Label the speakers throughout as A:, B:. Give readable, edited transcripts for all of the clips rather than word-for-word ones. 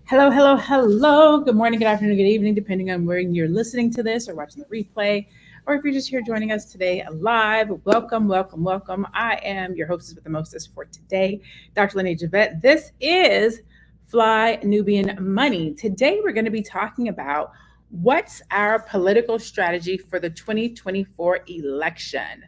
A: Hello, hello, hello. Good morning, good afternoon, good evening, depending on where you're listening to this or watching the replay, or if you're just here joining us today live. Welcome, welcome, welcome. I am your hostess with the mostest for today, Dr. Lene Javette. This is Fly Nubian Money. Today, we're going to be talking about what's our political strategy for the 2024 election.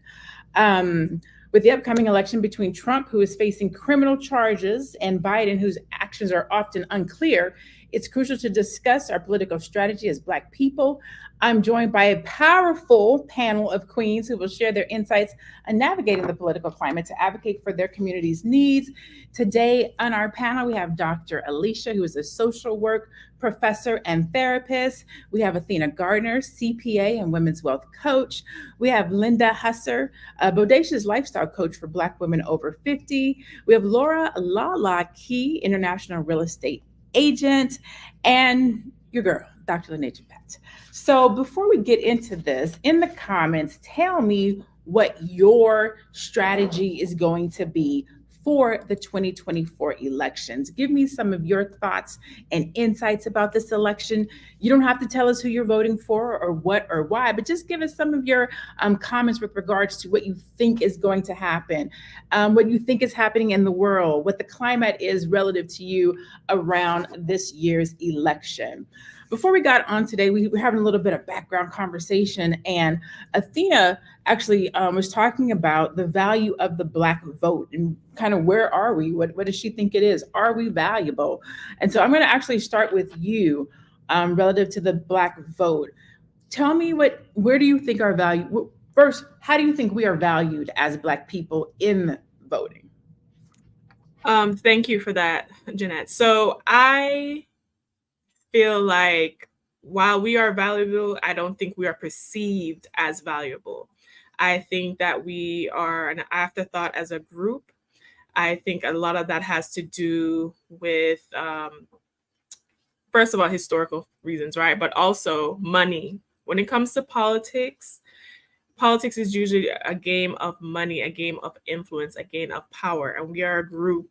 A: With the upcoming election between Trump, who is facing criminal charges, and Biden, whose actions are often unclear, it's crucial to discuss our political strategy as Black people. I'm joined by a powerful panel of queens who will share their insights on navigating the political climate to advocate for their community's needs. Today on our panel, we have Dr. Alicia, who is a social work professor and therapist. We have Athena Gardner, CPA and women's wealth coach. We have Linda Husser, a bodacious lifestyle coach for Black women over 50. We have Laura Lala Key, international real estate agent, and your girl, Dr. Lene Pet. So before we get into this, in the comments, tell me what your strategy is going to be for the 2024 elections. Give me some of your thoughts and insights about this election. You don't have to tell us who you're voting for or what or why, but just give us some of your comments with regards to what you think is going to happen, what you think is happening in the world, what the climate is relative to you around this year's election. Before we got on today, we were having a little bit of background conversation, and Athena actually was talking about the value of the Black vote and kind of where are we? What does she think it is? Are we valuable? And so I'm going to actually start with you relative to the Black vote. Tell me where do you think our value? First, how do you think we are valued as Black people in voting?
B: Thank you for that, Jeanette. So I feel like while we are valuable, I don't think we are perceived as valuable. I think that we are an afterthought as a group. I think a lot of that has to do with, first of all, historical reasons, right? But also money. When it comes to politics, politics is usually a game of money, a game of influence, a game of power. And we are a group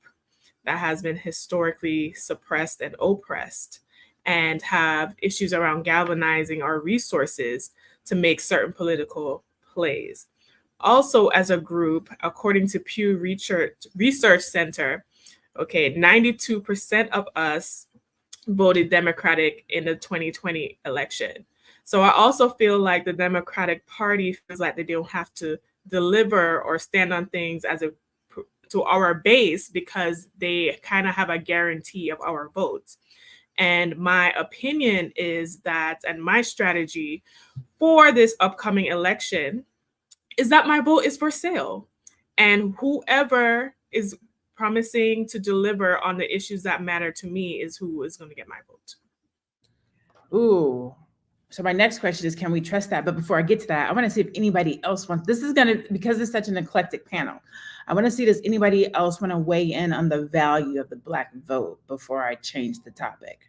B: that has been historically suppressed and oppressed and have issues around galvanizing our resources to make certain political plays. Also, as a group, according to Pew Research Center, 92% of us voted Democratic in the 2020 election. So I also feel like the Democratic Party feels like they don't have to deliver or stand on things to our base because they kind of have a guarantee of our votes. And my opinion is that, and my strategy for this upcoming election is that my vote is for sale. And whoever is promising to deliver on the issues that matter to me is who is going to get my vote.
A: Ooh. So my next question is, can we trust that? But before I get to that, I want to see if anybody else wants, this is going to, because it's such an eclectic panel, I want to see, does anybody else want to weigh in on the value of the Black vote before I change the topic?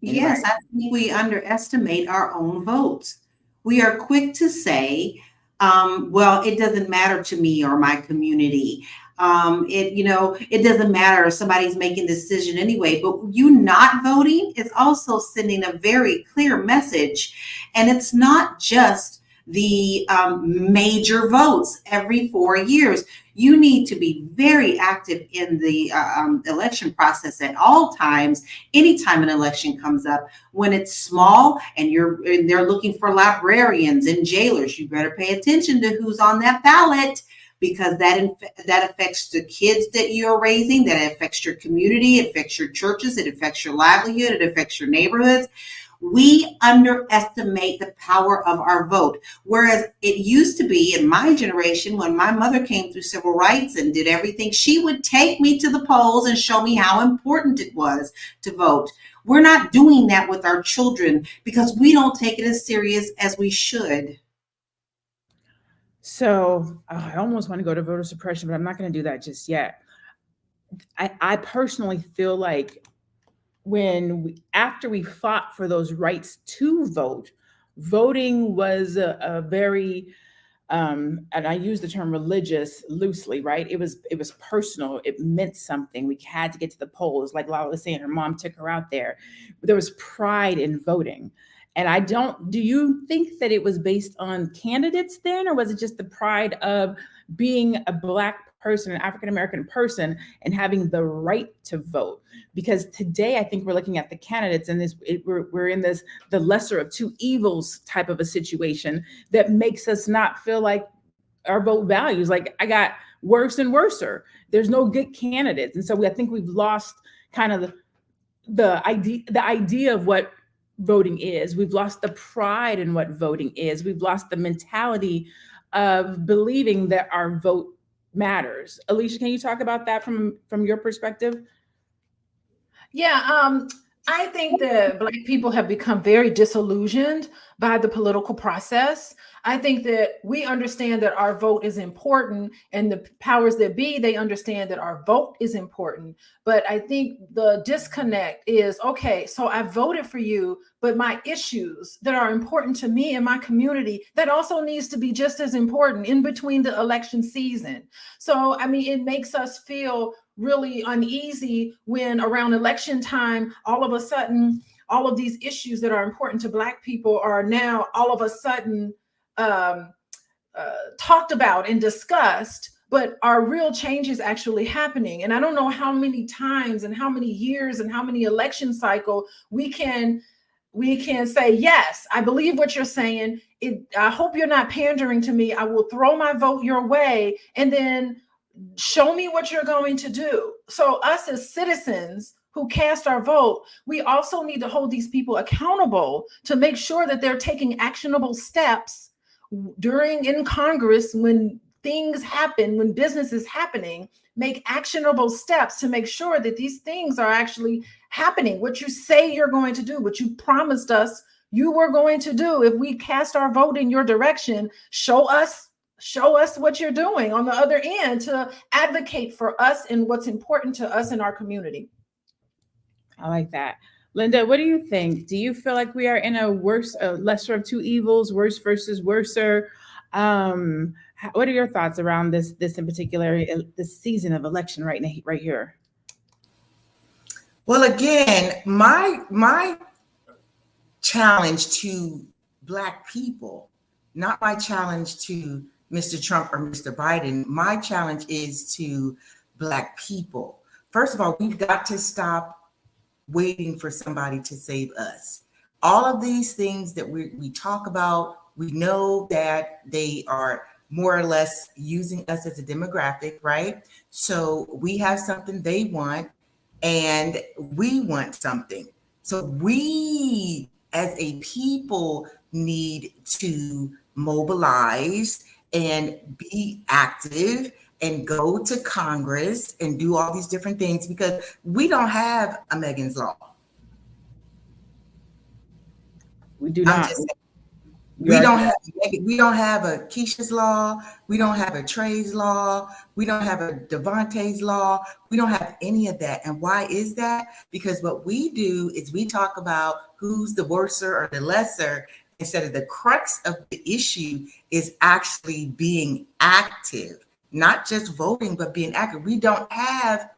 A: Anybody?
C: Yes, I think we underestimate our own votes. We are quick to say, well, it doesn't matter to me or my community. It doesn't matter if somebody's making the decision anyway, but you not voting is also sending a very clear message. And it's not just the major votes every 4 years. You need to be very active in the election process at all times. Anytime an election comes up, when it's small and they're looking for librarians and jailers, you better pay attention to who's on that ballot, because that affects the kids that you're raising, that affects your community, it affects your churches, it affects your livelihood, it affects your neighborhoods. We underestimate the power of our vote. Whereas it used to be in my generation, when my mother came through civil rights and did everything, she would take me to the polls and show me how important it was to vote. We're not doing that with our children because we don't take it as serious as we should.
A: So I almost want to go to voter suppression, but I'm not going to do that just yet. I personally feel like after we fought for those rights to vote, voting was a very and I use the term religious loosely, right? It was personal. It meant something. We had to get to the polls. Like Lala was saying, her mom took her out there. There was pride in voting. And do you think that it was based on candidates then, or was it just the pride of being a Black person, an African-American person, and having the right to vote? Because today I think we're looking at the candidates and we're in this, the lesser of two evils type of a situation that makes us not feel like our vote values. Like, I got worse and worser. There's no good candidates. And so I think we've lost kind of the idea of what voting is. We've lost the pride in what voting is. We've lost the mentality of believing that our vote matters. Alicia, can you talk about that from your perspective?
D: Yeah, I think that Black people have become very disillusioned by the political process. I think that we understand that our vote is important, and the powers that be, they understand that our vote is important. But I think the disconnect is, okay, so I voted for you, but my issues that are important to me and my community, that also needs to be just as important in between the election season. So, I mean, it makes us feel really uneasy when around election time, all of a sudden, all of these issues that are important to Black people are now all of a sudden talked about and discussed, but are real changes actually happening? And I don't know how many times and how many years and how many election cycle we can say, yes, I believe what you're saying. I hope you're not pandering to me. I will throw my vote your way, and then show me what you're going to do. So us as citizens who cast our vote, we also need to hold these people accountable to make sure that they're taking actionable steps in Congress when things happen, when business is happening. Make actionable steps to make sure that these things are actually happening. What you say you're going to do, what you promised us you were going to do. If we cast our vote in your direction, show us what you're doing on the other end to advocate for us and what's important to us in our community.
A: I like that. Linda, what do you think? Do you feel like we are in a lesser of two evils, worse versus worser? What are your thoughts around this in particular, this season of election right here?
E: Well, again, my challenge to Black people, not my challenge to Mr. Trump or Mr. Biden, my challenge is to Black people. First of all, we've got to stop waiting for somebody to save us. All of these things that we talk about, we know that they are more or less using us as a demographic, right? So we have something they want, and we want something. So we as a people need to mobilize and be active and go to Congress and do all these different things, because we don't have a Megan's Law.
A: We do not.
E: We don't have a Keisha's Law. We don't have a Trey's Law. We don't have a Devontae's Law. We don't have any of that. And why is that? Because what we do is we talk about who's the worser or the lesser, instead of the crux of the issue is actually being active, not just voting, but being active. We don't have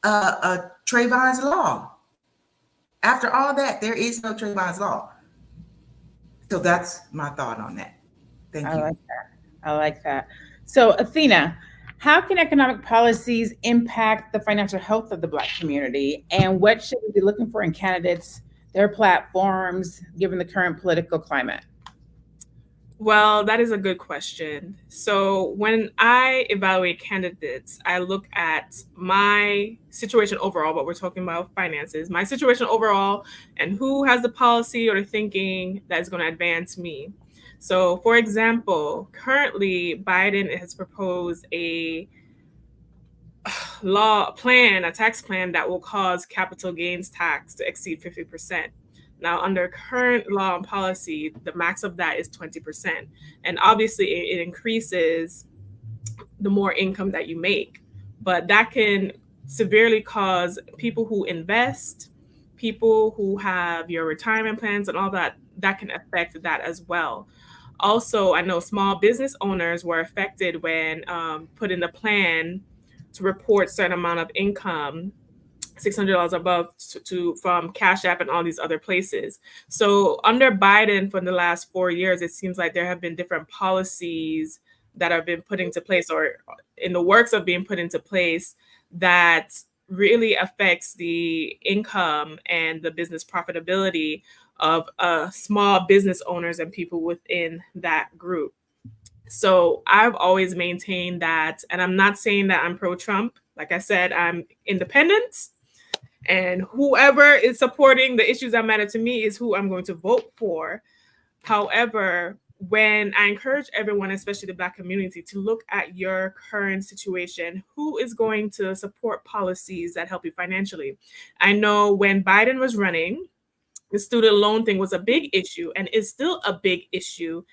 E: a Trayvon's Law. After all that, there is no Trayvon's Law. So that's my thought on that. Thank you.
A: I like that. So Athena, how can economic policies impact the financial health of the Black community? And what should we be looking for in candidates, their platforms, given the current political climate?
B: Well, that is a good question. So when I evaluate candidates, I look at my situation overall, but we're talking about finances, my situation overall, and who has the policy or the thinking that is going to advance me. So for example, currently Biden has proposed a tax plan that will cause capital gains tax to exceed 50%. Now, under current law and policy, the max of that is 20%. And obviously it increases the more income that you make, but that can severely cause people who invest, people who have your retirement plans and all that, that can affect that as well. Also, I know small business owners were affected when put in the plan to report certain amount of income, $600 above from Cash App and all these other places. So under Biden for the last 4 years, it seems like there have been different policies that have been put into place or in the works of being put into place that really affects the income and the business profitability of small business owners and people within that group. So I've always maintained that, and I'm not saying that I'm pro-Trump. Like I said, I'm independent, and whoever is supporting the issues that matter to me is who I'm going to vote for. However, when I encourage everyone, especially the Black community, to look at your current situation, who is going to support policies that help you financially? I know when Biden was running, the student loan thing was a big issue and is still a big issue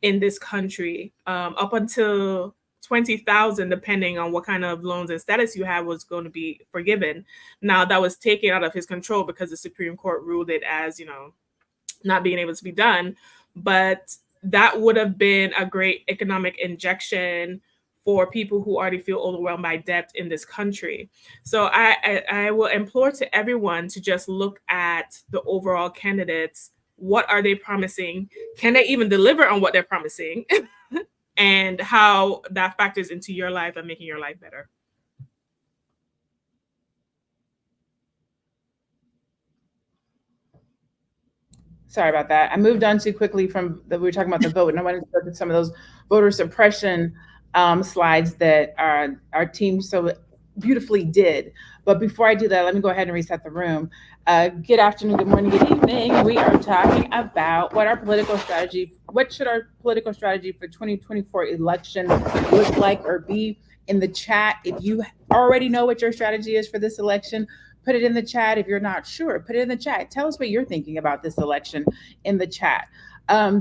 B: in this country. Up until 20,000, depending on what kind of loans and status you have, was going to be forgiven. Now that was taken out of his control because the Supreme Court ruled it as, not being able to be done. But that would have been a great economic injection for people who already feel overwhelmed by debt in this country. So I will implore to everyone to just look at the overall candidates. What are they promising? Can they even deliver on what they're promising? And how that factors into your life and making your life better.
A: Sorry about that. I moved on too quickly from we were talking about the vote, and I wanted to look at some of those voter suppression slides that our team so beautifully did. But before I do that, let me go ahead and reset the room. Good afternoon, good morning, good evening. We are talking about what should our political strategy for 2024 election look like or be. In the chat, if you already know what your strategy is for this election, put it in the chat. If you're not sure, put it in the chat. Tell us what you're thinking about this election in the chat.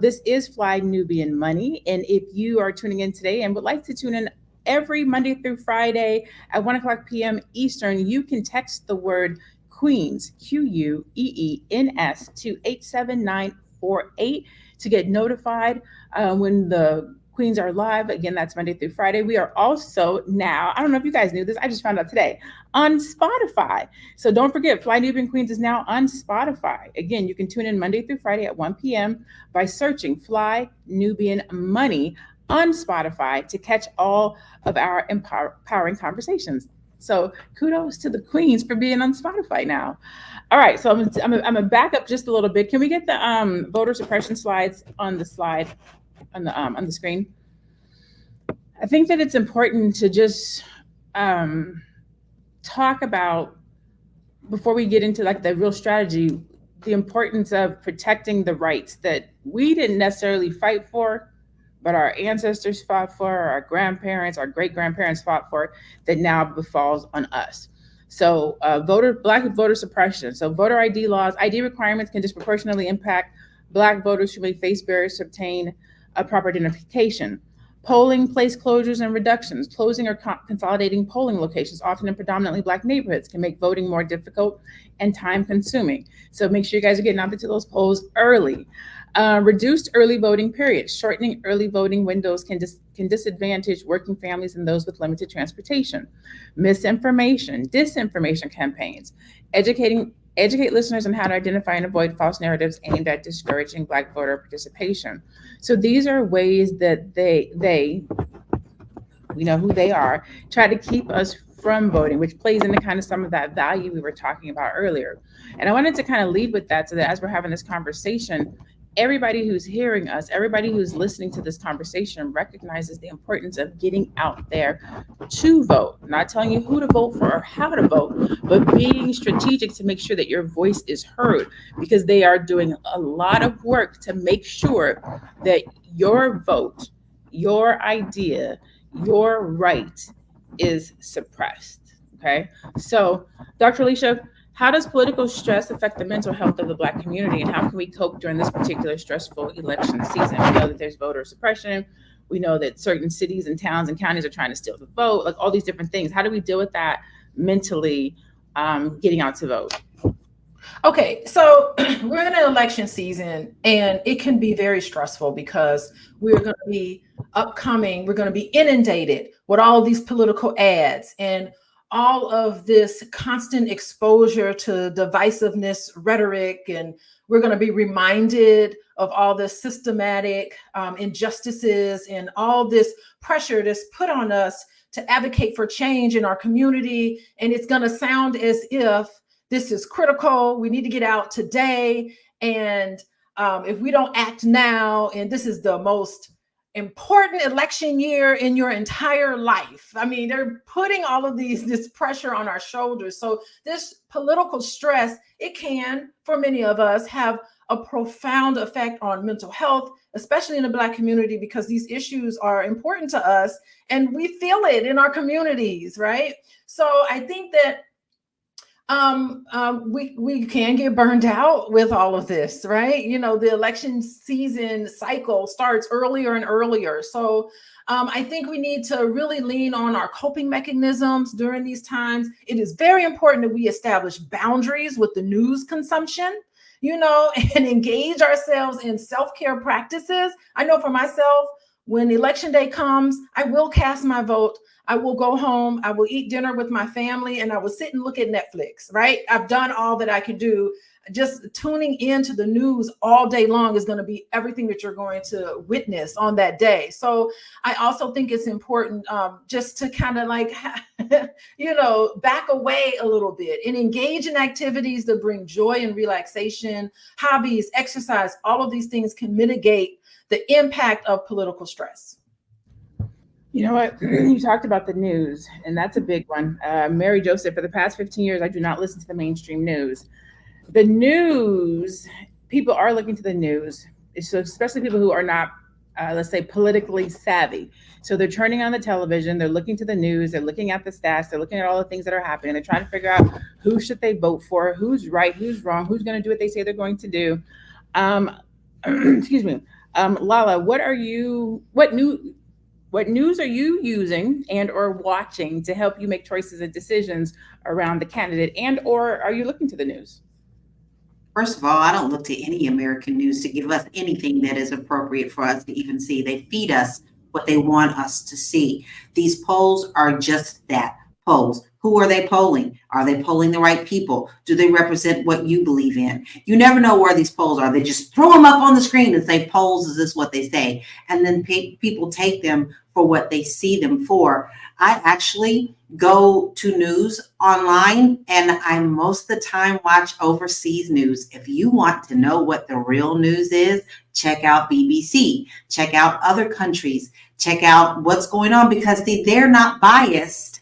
A: This is Fly Nubian Money. And if you are tuning in today and would like to tune in every Monday through Friday at 1:00 p.m. Eastern, you can text the word Queens, QUEENS, to 87948 to get notified when the Queens are live. Again, that's Monday through Friday. We are also now, I don't know if you guys knew this, I just found out today, on Spotify. So don't forget, Fly Nubian Queens is now on Spotify. Again, you can tune in Monday through Friday at 1 p.m. by searching Fly Nubian Money on Spotify to catch all of our empowering conversations. So kudos to the Queens for being on Spotify now. All right, so I'm gonna back up just a little bit. Can we get the voter suppression slides on the slide? On the screen. I think that it's important to just talk about, before we get into like the real strategy, the importance of protecting the rights that we didn't necessarily fight for, but our ancestors fought for, our grandparents, our great-grandparents fought for, that now befalls on us. So Black voter suppression. So voter ID laws, ID requirements can disproportionately impact Black voters who may face barriers to obtain a proper identification. Polling place closures and reductions, closing or consolidating polling locations, often in predominantly Black neighborhoods, can make voting more difficult and time consuming. So make sure you guys are getting out to those polls early. Reduced early voting periods. Shortening early voting windows can disadvantage working families and those with limited transportation. Misinformation, disinformation campaigns. Educate listeners on how to identify and avoid false narratives aimed at discouraging Black voter participation. So these are ways that they, we know who they are, try to keep us from voting, which plays into kind of some of that value we were talking about earlier. And I wanted to kind of lead with that so that as we're having this conversation, everybody who's hearing us, everybody who's listening to this conversation recognizes the importance of getting out there to vote, not telling you who to vote for or how to vote, but being strategic to make sure that your voice is heard, because they are doing a lot of work to make sure that your vote, your idea, your right is suppressed. Okay. So Dr. Alicia, how does political stress affect the mental health of the Black community, and how can we cope during this particular stressful election season? We know that there's voter suppression. We know that certain cities and towns and counties are trying to steal the vote, like all these different things. How do we deal with that mentally, getting out to vote?
D: Okay, so we're in an election season and it can be very stressful because we're going to be we're going to be inundated with all these political ads and all of this constant exposure to divisiveness rhetoric. And we're going to be reminded of all the systematic injustices and all this pressure that's put on us to advocate for change in our community. And it's going to sound as if this is critical. We need to get out today. And if we don't act now, and this is the most important election year in your entire life. I mean, they're putting all of this pressure on our shoulders. So this political stress, it can, for many of us, have a profound effect on mental health, especially in the Black community, because these issues are important to us and we feel it in our communities, right? So I think that we can get burned out with all of this, right? You know, the election season cycle starts earlier and earlier. So I think we need to really lean on our coping mechanisms during these times. It is very important that we establish boundaries with the news consumption, you know, and engage ourselves in self-care practices. I know for myself, when election day comes, I will cast my vote. I will go home, I will eat dinner with my family, and I will sit and look at Netflix, right? I've done all that I can do. Just tuning into the news all day long is going to be everything that you're going to witness on that day. So I also think it's important just to kind of like, you know, back away a little bit and engage in activities that bring joy and relaxation, hobbies, exercise. All of these things can mitigate the impact of political stress.
A: You know what? You talked about the news, and that's a big one. Mary Joseph, for the past 15 years, I do not listen to the mainstream news. The news, people are looking to the news, so especially people who are not, let's say, politically savvy. So they're turning on the television, they're looking to the news, they're looking at the stats, they're looking at all the things that are happening. They're trying to figure out who should they vote for, who's right, who's wrong, who's going to do what they say they're going to do. Excuse me. Lala, what news are you using and or watching to help you make choices and decisions around the candidate, and or are you looking to the news?
C: First of all, I don't look to any American news to give us anything that is appropriate for us to even see. They feed us what they want us to see. These polls are just that, polls. Who are they polling? Are they polling the right people? Do they represent what you believe in? You never know where these polls are. They just throw them up on the screen and say, polls, is this what they say? And then people take them for what they see them for. I actually go to news online, and I most of the time watch overseas news. If you want to know what the real news is, check out BBC, check out other countries, check out what's going on, because they're not biased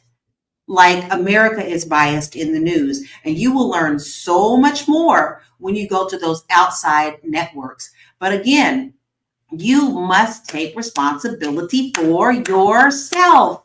C: like America is biased in the news. And you will learn so much more when you go to those outside networks. But again, you must take responsibility for yourself.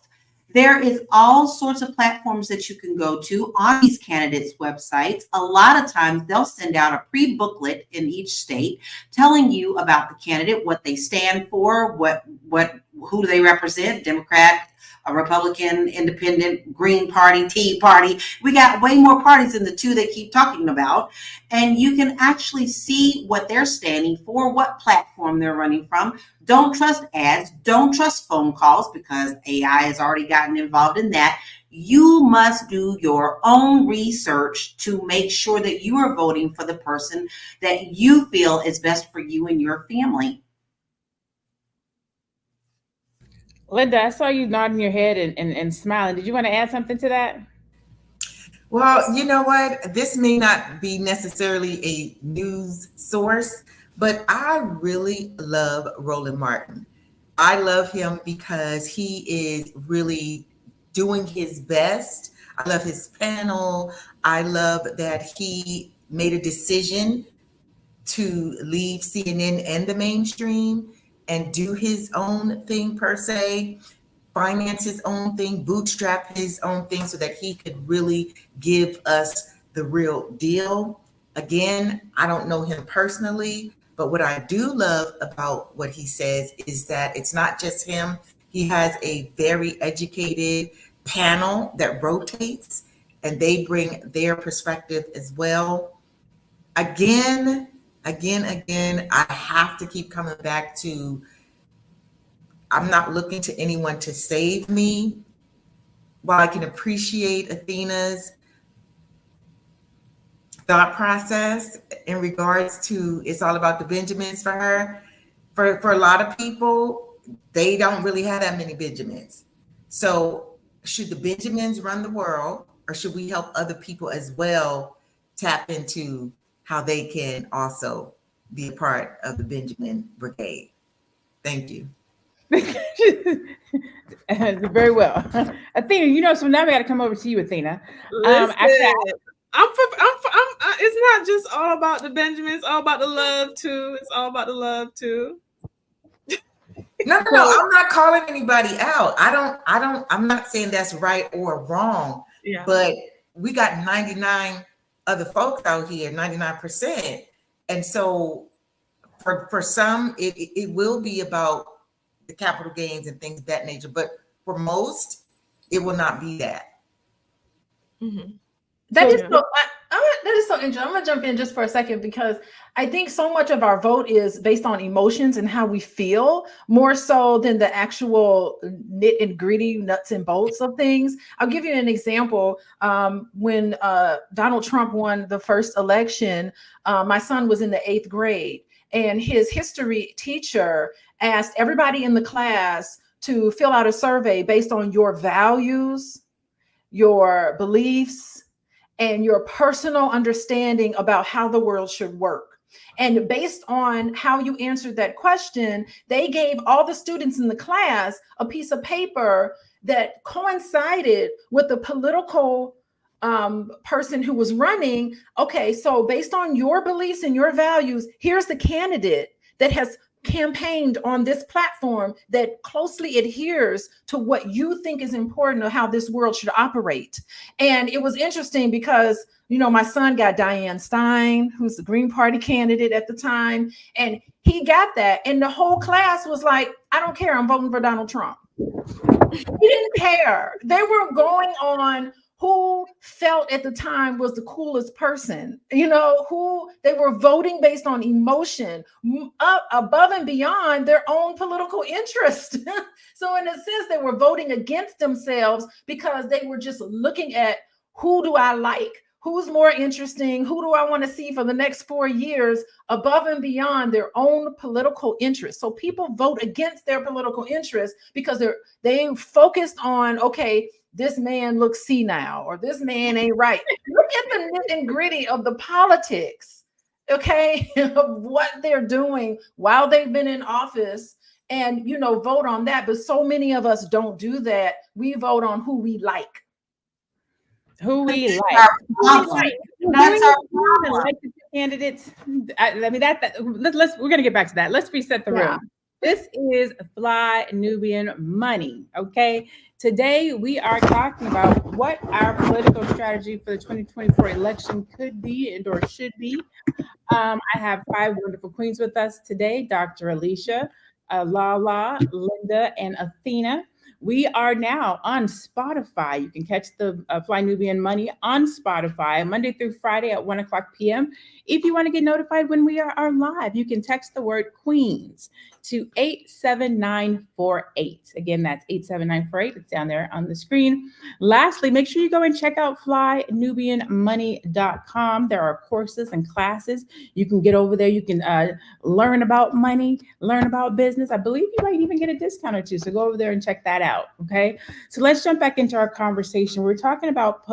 C: There is all sorts of platforms that you can go to on these candidates' websites. A lot of times they'll send out a pre-booklet in each state telling you about the candidate, what they stand for, who do they represent, Democrat, a Republican, Independent, Green Party, Tea Party. We got way more parties than the two they keep talking about. And you can actually see what they're standing for, what platform they're running from. Don't trust ads. Don't trust phone calls, because AI has already gotten involved in that. You must do your own research to make sure that you are voting for the person that you feel is best for you and your family.
A: Linda, I saw you nodding your head and smiling. Did you want to add something to that?
E: Well, you know what? This may not be necessarily a news source, but I really love Roland Martin. I love him because he is really doing his best. I love his panel. I love that he made a decision to leave CNN and the mainstream and do his own thing per se, finance his own thing, bootstrap his own thing so that he could really give us the real deal. Again, I don't know him personally, but what I do love about what he says is that it's not just him. He has a very educated panel that rotates, and they bring their perspective as well. again, I have to keep coming back to, I'm not looking to anyone to save me. While I can appreciate Athena's thought process in regards to it's all about the Benjamins for her, for a lot of people, they don't really have that many Benjamins. So should the Benjamins run the world, or should we help other people as well tap into how they can also be a part of the Benjamin Brigade? Thank you.
A: Very well. Athena, so now we got to come over to you, Athena.
B: Listen, it's not just all about the Benjamins, it's all about the love too. It's all about the love too.
E: No, I'm not calling anybody out. I'm not saying that's right or wrong.
B: Yeah.
E: But we got 99 other folks out here, 99%. And so for some, it will be about the capital gains and things of that nature. But for most, it will not be that.
B: Mm-hmm.
D: That is so interesting. I'm gonna jump in just for a second, because I think so much of our vote is based on emotions and how we feel, more so than the actual nit and gritty nuts and bolts of things. I'll give you an example. When Donald Trump won the first election, my son was in the 8th grade, and his history teacher asked everybody in the class to fill out a survey based on your values, your beliefs, and your personal understanding about how the world should work. And based on how you answered that question, they gave all the students in the class a piece of paper that coincided with the political person who was running. Okay, so based on your beliefs and your values, here's the candidate that has campaigned on this platform that closely adheres to what you think is important of how this world should operate. And it was interesting because, my son got Dianne Stein, who's the Green Party candidate at the time, and he got that. And the whole class was like, I don't care, I'm voting for Donald Trump. He didn't care. They were going on who felt at the time was the coolest person, who they were voting based on emotion, up above and beyond their own political interest. So in a sense, they were voting against themselves because they were just looking at, who do I like? Who's more interesting? Who do I want to see for the next 4 years, above and beyond their own political interests? So people vote against their political interests because they focused on, okay, this man looks senile, or this man ain't right. Look at the nit and gritty of the politics, okay, of what they're doing while they've been in office, and, vote on that. But so many of us don't do that. We vote on who we like.
A: Who we like.
C: That's our problem.
A: Like the candidates. We're going to get back to that. Let's reset the room. This is Fly Nubian Money, okay? Today, we are talking about what our political strategy for the 2024 election could be and or should be. I have 5 wonderful queens with us today, Dr. Alicia, Lala, Linda, and Athena. We are now on Spotify. You can catch the Fly Nubian Money on Spotify Monday through Friday at 1:00 p.m. If you want to get notified when we are live, you can text the word Queens to 87948. Again, that's 87948. It's down there on the screen. Lastly, make sure you go and check out flynubianmoney.com. There are courses and classes. You can get over there. You can learn about money, learn about business. I believe you might even get a discount or two. So go over there and check that out. Okay. So let's jump back into our conversation. We're talking about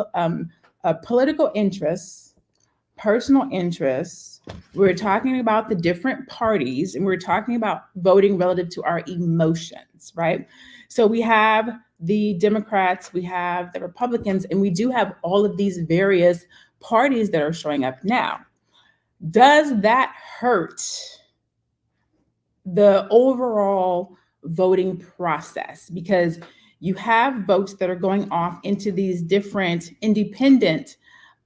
A: political interests, personal interests. We're talking about the different parties, and we're talking about voting relative to our emotions, right? So we have the Democrats, we have the Republicans, and we do have all of these various parties that are showing up now. Does that hurt the overall voting process? Because you have votes that are going off into these different independent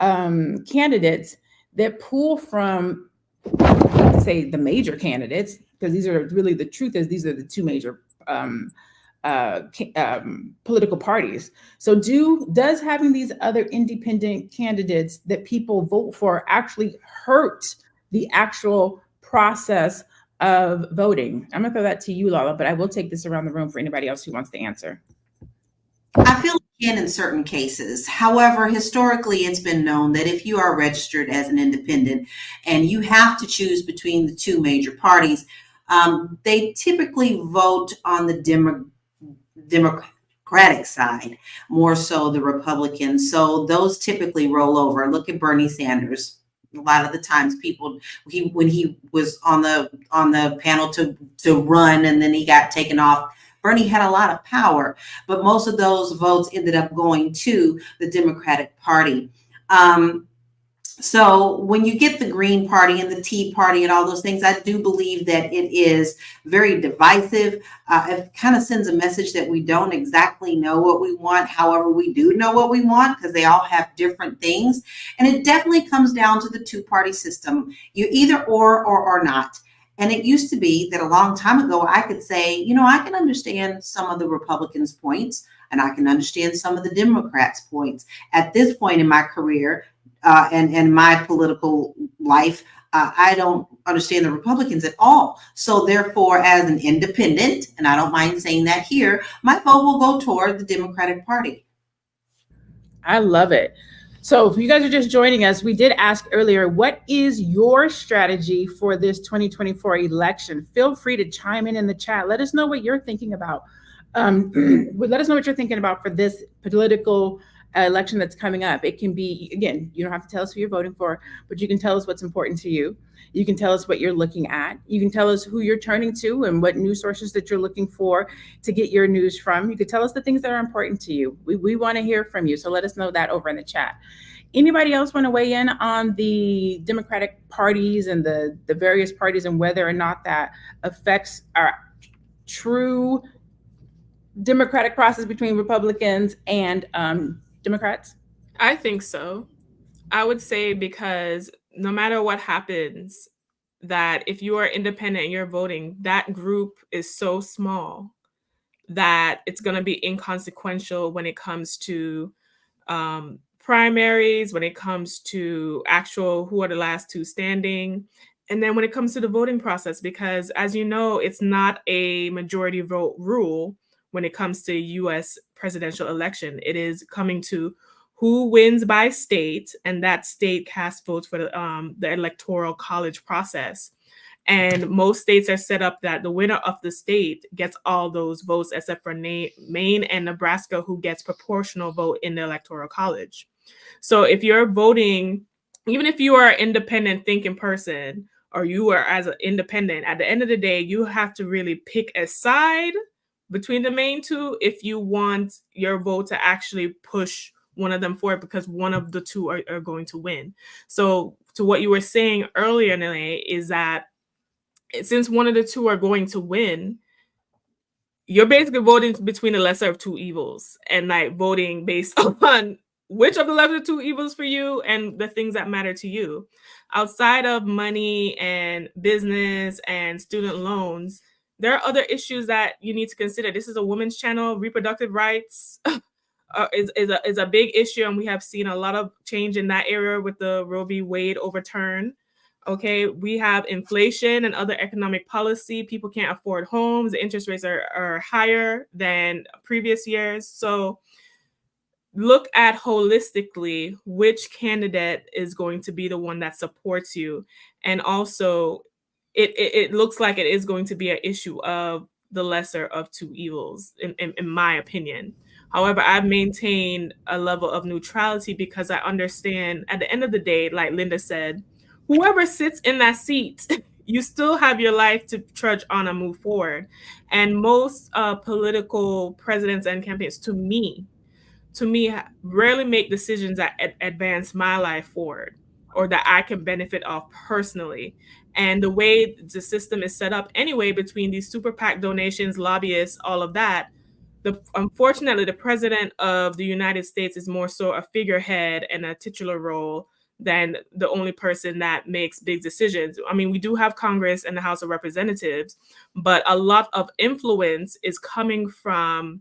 A: candidates that pull from, let's say, the major candidates, because these are really, the truth is, these are the 2 major political parties. So does having these other independent candidates that people vote for actually hurt the actual process of voting? I'm gonna throw that to you, Lala, but I will take this around the room for anybody else who wants to answer.
C: I feel it can in certain cases. However, historically, it's been known that if you are registered as an independent and you have to choose between the two major parties, they typically vote on the Democratic side, more so the Republicans. So those typically roll over. Look at Bernie Sanders. A lot of the times people, when he was on the panel to run and then he got taken off, Bernie had a lot of power, but most of those votes ended up going to the Democratic Party. So when you get the Green Party and the Tea Party and all those things, I do believe that it is very divisive. It kind of sends a message that we don't exactly know what we want. However, we do know what we want because they all have different things. And it definitely comes down to the two-party system. You either or not. And it used to be that a long time ago, I could say, you know, I can understand some of the Republicans' points and I can understand some of the Democrats' points. At this point in my career, and my political life, I don't understand the Republicans at all. So therefore, as an independent, and I don't mind saying that here, my vote will go toward the Democratic Party.
A: I love it. So if you guys are just joining us, we did ask earlier, what is your strategy for this 2024 election? Feel free to chime in the chat. Let us know what you're thinking about. Let us know what you're thinking about for this political election that's coming up. It can be, again, you don't have to tell us who you're voting for, but you can tell us what's important to you. You can tell us what you're looking at. You can tell us who you're turning to and what news sources that you're looking for to get your news from. You could tell us the things that are important to you. We want to hear from you. So let us know that over in the chat. Anybody else want to weigh in on the Democratic parties and the various parties and whether or not that affects our true democratic process between Republicans and Democrats?
B: I think so. I would say because no matter what happens, that if you are independent and you're voting, that group is so small that it's going to be inconsequential when it comes to primaries, when it comes to actual who are the last two standing, and then when it comes to the voting process, because as you know, it's not a majority vote rule when it comes to U.S. presidential election. It is coming to who wins by state, and that state casts votes for the electoral college process. And most states are set up that the winner of the state gets all those votes, except for Maine and Nebraska, who gets proportional vote in the electoral college. So if you're voting, even if you are an independent thinking person, or you are as an independent, at the end of the day, you have to really pick a side between the main two if you want your vote to actually push one of them forward, because one of the two are going to win. So to what you were saying earlier, Nene, is that since one of the two are going to win, you're basically voting between the lesser of two evils and like voting based on which of the lesser two evils for you and the things that matter to you. Outside of money and business and student loans, there are other issues that you need to consider. This is a women's channel. Reproductive rights is a big issue, and we have seen a lot of change in that area with the Roe v. Wade overturn. Okay, we have inflation and other economic policy. People can't afford homes. The interest rates are higher than previous years. So look at holistically which candidate is going to be the one that supports you. And also, it looks like it is going to be an issue of the lesser of two evils, in my opinion. However, I've maintained a level of neutrality because I understand at the end of the day, like Linda said, whoever sits in that seat, you still have your life to trudge on and move forward. And most political presidents and campaigns, to me, rarely make decisions that advance my life forward or that I can benefit off personally. And the way the system is set up anyway, between these super PAC donations, lobbyists, all of that, unfortunately, the president of the United States is more so a figurehead and a titular role than the only person that makes big decisions. I mean, we do have Congress and the House of Representatives, but a lot of influence is coming from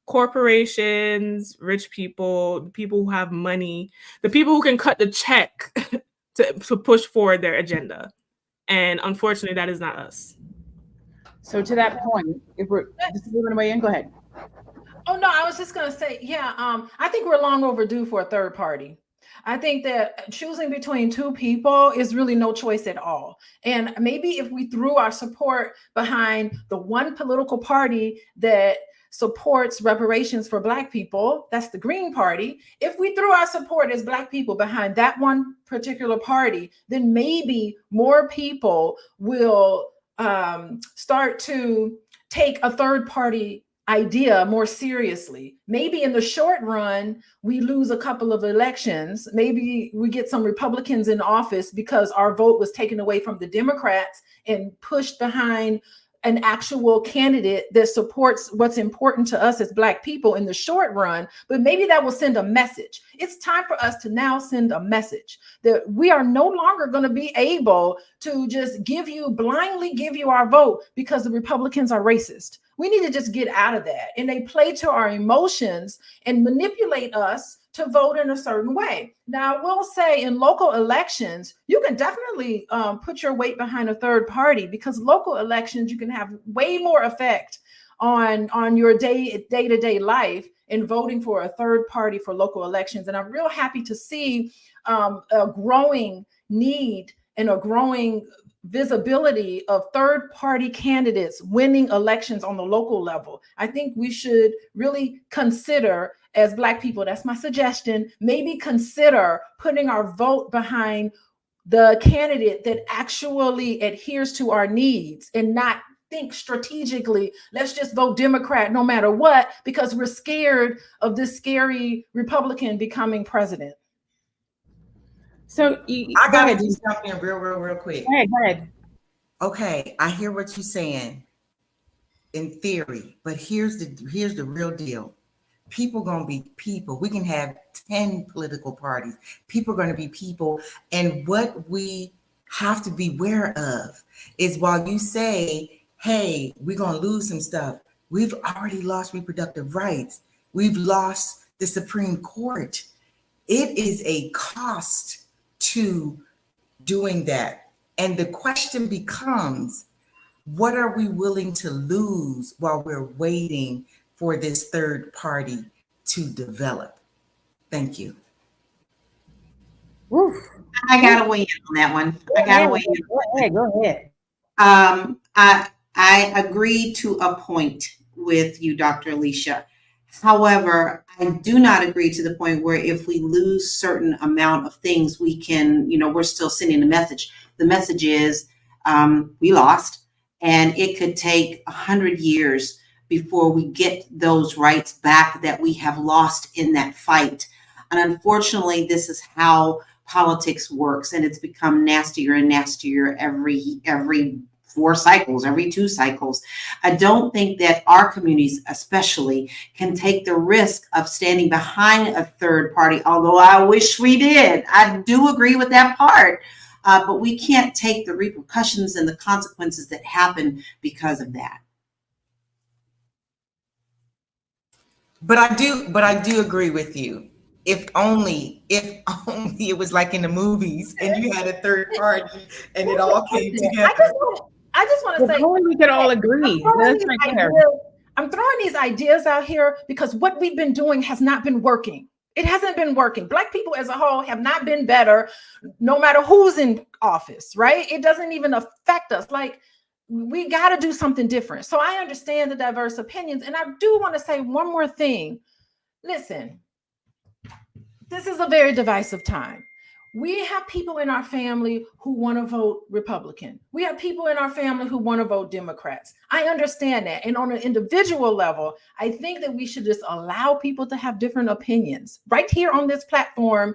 B: corporations, rich people, the people who have money, the people who can cut the check to push forward their agenda. And unfortunately, that is not us.
A: So to that point, if we're just moving away in, go ahead.
D: Oh no, I was just gonna say, I think we're long overdue for a third party. I think that choosing between two people is really no choice at all. And maybe if we threw our support behind the one political party that supports reparations for Black people, that's the Green Party. If we threw our support as Black people behind that one particular party, then maybe more people will start to take a third party idea more seriously. Maybe in the short run, we lose a couple of elections. Maybe we get some Republicans in office because our vote was taken away from the Democrats and pushed behind an actual candidate that supports what's important to us as Black people in the short run, but maybe that will send a message. It's time for us to now send a message that we are no longer going to be able to just blindly give you our vote because the Republicans are racist. We need to just get out of that. And they play to our emotions and manipulate us to vote in a certain way. Now, I will say in local elections, you can definitely put your weight behind a third party, because local elections, you can have way more effect on your day-to-day life in voting for a third party for local elections. And I'm real happy to see a growing need and a growing visibility of third party candidates winning elections on the local level. I think we should really consider, as Black people, that's my suggestion, maybe consider putting our vote behind the candidate that actually adheres to our needs, and not think strategically, let's just vote Democrat no matter what, because we're scared of this scary Republican becoming president.
A: So
E: I gotta do something real quick.
A: Go ahead.
E: Okay, I hear what you're saying in theory, but here's the real deal. People gonna be people. We can have 10 political parties. People are gonna be people, and what we have to be aware of is, while you say, hey, we're gonna lose some stuff, we've already lost reproductive rights. We've lost the Supreme Court. It is a cost to doing that. And the question becomes, what are we willing to lose while we're waiting for this third party to develop? Thank you.
A: Oof.
C: I gotta weigh in on that one.
A: Go ahead.
C: I agree to a point with you, Dr. Alicia. However, I do not agree to the point where if we lose certain amount of things, we can, we're still sending a message. The message is we lost, and it could take 100 years before we get those rights back that we have lost in that fight. And unfortunately, this is how politics works, and it's become nastier and nastier every 4 cycles, every 2 cycles. I don't think that our communities especially can take the risk of standing behind a third party, although I wish we did. I do agree with that part, but we can't take the repercussions and the consequences that happen because of that.
E: But I do agree with you. If only it was like in the movies and you had a third party and it all came together.
D: I just want to say,
A: we could all agree.
D: I'm throwing these ideas out here because what we've been doing has not been working. It hasn't been working. Black people as a whole have not been better, no matter who's in office, right? It doesn't even affect us. Like, we got to do something different. So I understand the diverse opinions. And I do want to say one more thing. Listen, this is a very divisive time. We have people in our family who want to vote Republican. We have people in our family who want to vote Democrats. I understand that. And on an individual level, I think that we should just allow people to have different opinions. Right here on this platform,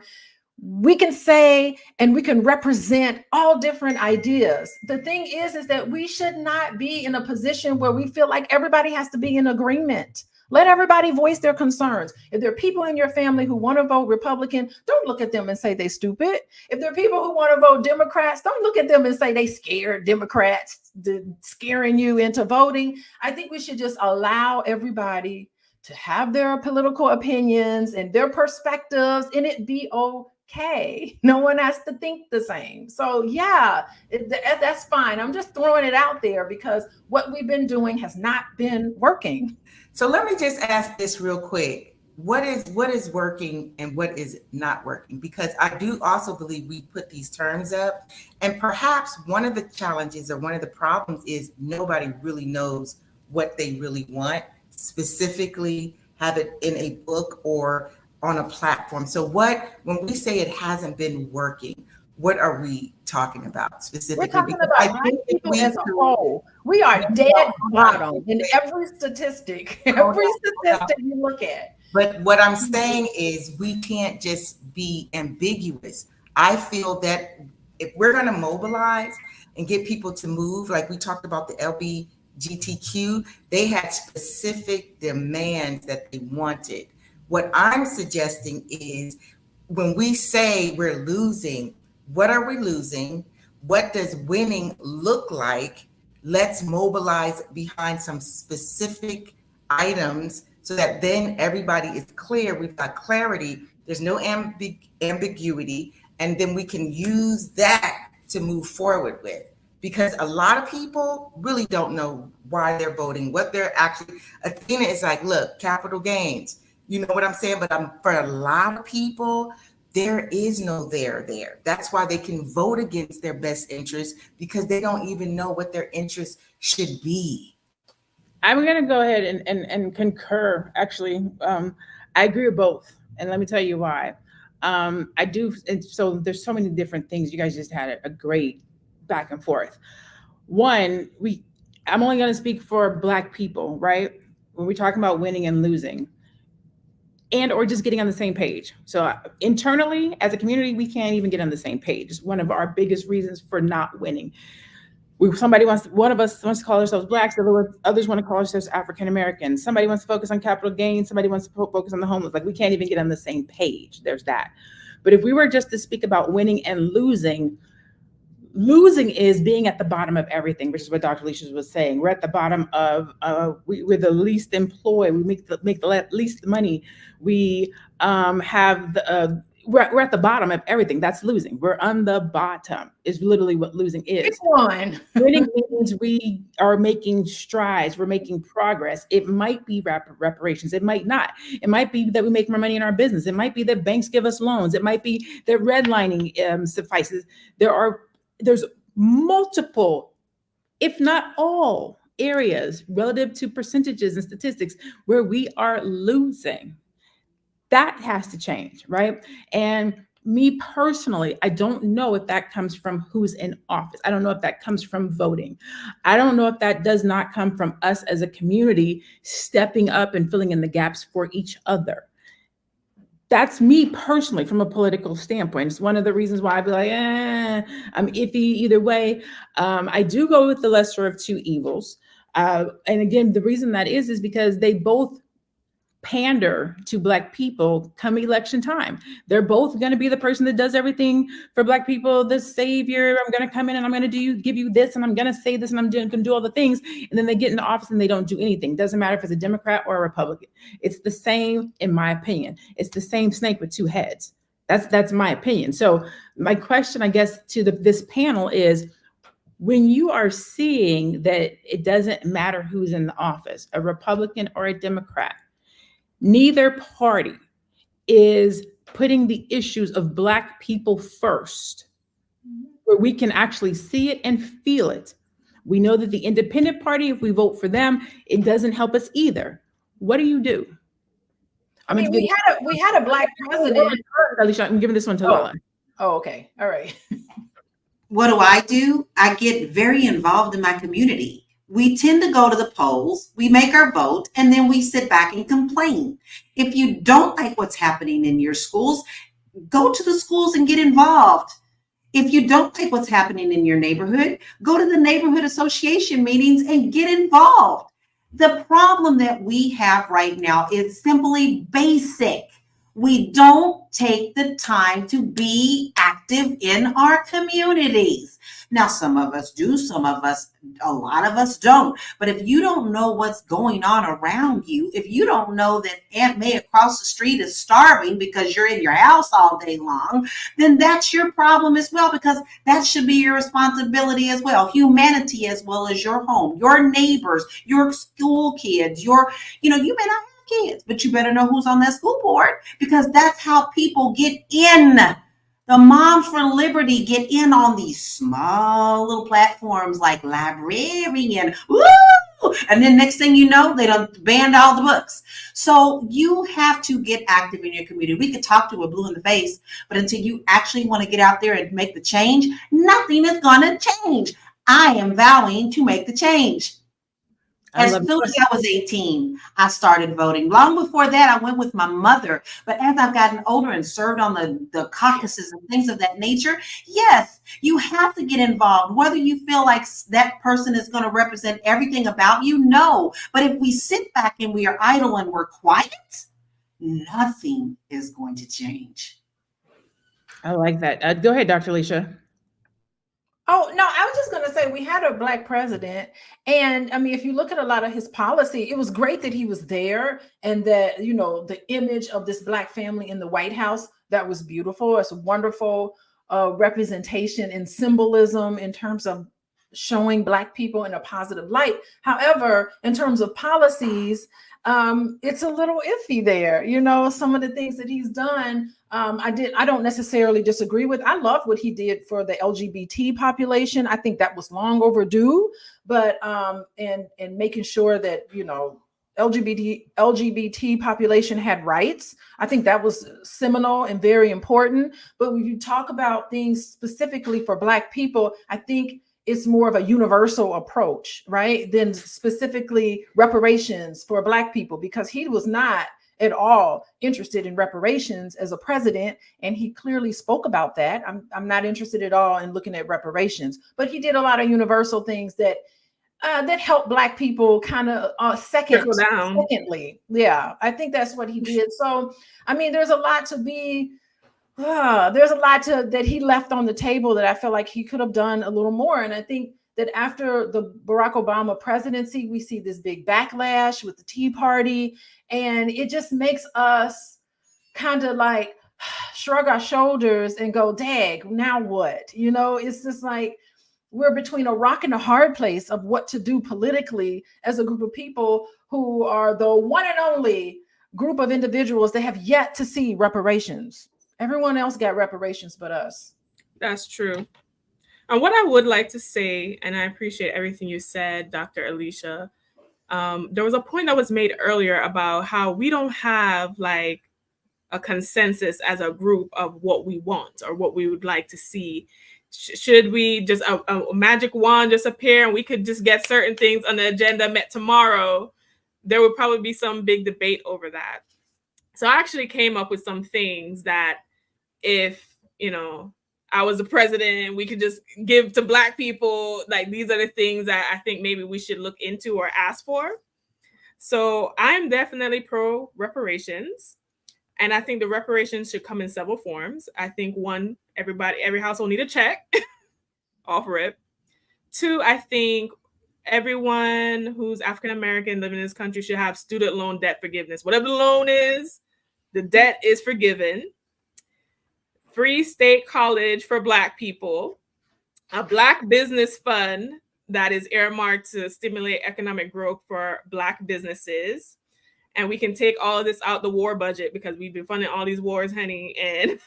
D: we can say and we can represent all different ideas. The thing is that we should not be in a position where we feel like everybody has to be in agreement. Let everybody voice their concerns. If there are people in your family who want to vote Republican, don't look at them and say they stupid. If there are people who want to vote Democrats, don't look at them and say they scared Democrats, scaring you into voting. I think we should just allow everybody to have their political opinions and their perspectives, and it be okay. No one has to think the same. So yeah, that's fine. I'm just throwing it out there because what we've been doing has not been working.
E: So let me just ask this real quick. What is working and what is not working? Because I do also believe we put these terms up, and perhaps one of the challenges or one of the problems is nobody really knows what they really want, specifically have it in a book or on a platform. So when we say it hasn't been working, what are we talking about specifically?
D: We're talking about Black people as a whole. We are dead bottom in every statistic you look at.
E: But what I'm saying is we can't just be ambiguous. I feel that if we're going to mobilize and get people to move, like we talked about the LGBTQ, they had specific demands that they wanted. What I'm suggesting is when we say we're losing, what are we losing? What does winning look like? Let's mobilize behind some specific items so that then everybody is clear. We've got clarity. There's no ambiguity. And then we can use that to move forward with. Because a lot of people really don't know why they're voting, what they're actually. Athena is like, look, capital gains. You know what I'm saying? But for a lot of people, there is no there. That's why they can vote against their best interest, because they don't even know what their interest should be.
A: I'm going to go ahead and concur. Actually, I agree with both. And let me tell you why. I do. And so there's so many different things. You guys just had a great back and forth. One, I'm only going to speak for Black people, right? When we're talking about winning and losing, and or just getting on the same page. So internally, as a community, we can't even get on the same page. It's one of our biggest reasons for not winning. One of us wants to call ourselves Blacks, others want to call ourselves African Americans. Somebody wants to focus on capital gains, somebody wants to focus on the homeless. Like, we can't even get on the same page. There's that. But if we were just to speak about winning and losing is being at the bottom of everything, which is what Dr. Leisha was saying. We're at the bottom of, we're the least employed. We make the least money. We we're at the bottom of everything. That's losing. We're on the bottom is literally what losing is. Winning means we are making strides. We're making progress. It might be reparations. It might not. It might be that we make more money in our business. It might be that banks give us loans. It might be that redlining suffices. There's multiple, if not all, areas relative to percentages and statistics where we are losing. That has to change, right? And me personally, I don't know if that comes from who's in office. I don't know if that comes from voting. I don't know if that does not come from us as a community stepping up and filling in the gaps for each other. That's me personally from a political standpoint. It's one of the reasons why I'd be like, I'm iffy either way. I do go with the lesser of two evils. And again, the reason that is because they both pander to Black people come election time. They're both going to be the person that does everything for Black people, the savior. I'm going to come in and I'm going to give you this, and I'm going to say this, and I'm going to do all the things. And then they get into office and they don't do anything. Doesn't matter if it's a Democrat or a Republican. It's the same, in my opinion. It's the same snake with two heads. That's my opinion. So my question, I guess, to this panel is, when you are seeing that it doesn't matter who's in the office, a Republican or a Democrat, neither party is putting the issues of Black people first, where we can actually see it and feel it. We know that the independent party, if we vote for them, it doesn't help us either. What do?
D: We had a Black president.
A: Alicia, I'm giving this one to Lala.
D: Oh, okay. All right.
C: What do? I get very involved in my community. We tend to go to the polls, we make our vote, and then we sit back and complain. If you don't like what's happening in your schools, go to the schools and get involved. If you don't like what's happening in your neighborhood, go to the neighborhood association meetings and get involved. The problem that we have right now is simply basic. We don't take the time to be active in our communities. Now, some of us do, a lot of us don't. But if you don't know what's going on around you, if you don't know that Aunt May across the street is starving because you're in your house all day long, then that's your problem as well, because that should be your responsibility as well. Humanity as well as your home, your neighbors, your school kids, you may not have kids, but you better know who's on that school board, because that's how people get in. The Moms for Liberty get in on these small little platforms like Librarian. Woo! And then next thing you know, they done banned all the books. So you have to get active in your community. We could talk to a blue in the face, but until you actually want to get out there and make the change, nothing is going to change. I am vowing to make the change. As soon as I was 18, I started voting. Long before that, I went with my mother. But as I've gotten older and served on the caucuses and things of that nature, yes, you have to get involved. Whether you feel like that person is going to represent everything about you, no. But if we sit back and we are idle and we're quiet, nothing is going to change.
A: I like that. Go ahead, Dr. Alicia.
D: Oh, no, I was just going to say we had a Black president. And I mean, if you look at a lot of his policy, it was great that he was there, and that, the image of this Black family in the White House, that was beautiful. It's a wonderful representation and symbolism in terms of showing Black people in a positive light. However, in terms of policies, it's a little iffy there. Some of the things that he's done, I don't necessarily disagree with. I love what he did for the LGBT population. I think that was long overdue, but and making sure that LGBT population had rights. I think that was seminal and very important. But when you talk about things specifically for Black people, I think it's more of a universal approach, right? Than specifically reparations for Black people, because he was not at all interested in reparations as a president. And he clearly spoke about that. I'm not interested at all in looking at reparations, but he did a lot of universal things that helped Black people kind of secondly. Yeah, I think that's what he did. So, I mean, there's a lot to be, that he left on the table that I feel like he could have done a little more. And I think that after the Barack Obama presidency, we see this big backlash with the Tea Party, and it just makes us kind of like shrug our shoulders and go, dag, now what? It's just like we're between a rock and a hard place of what to do politically as a group of people who are the one and only group of individuals that have yet to see reparations. Everyone else got reparations but us.
B: That's true. And what I would like to say, and I appreciate everything you said, Dr. Alicia, there was a point that was made earlier about how we don't have like a consensus as a group of what we want or what we would like to see. Should we just a magic wand just appear and we could just get certain things on the agenda met tomorrow? There would probably be some big debate over that. So I actually came up with some things that if, I was the president, we could just give to Black people. Like, these are the things that I think maybe we should look into or ask for. So I'm definitely pro reparations. And I think the reparations should come in several forms. I think one, every household need a check, offer it. Two, I think everyone who's African-American living in this country should have student loan debt forgiveness. Whatever the loan is, the debt is forgiven. Free state college for Black people, a Black business fund that is earmarked to stimulate economic growth for Black businesses. And we can take all of this out the war budget, because we've been funding all these wars, honey, and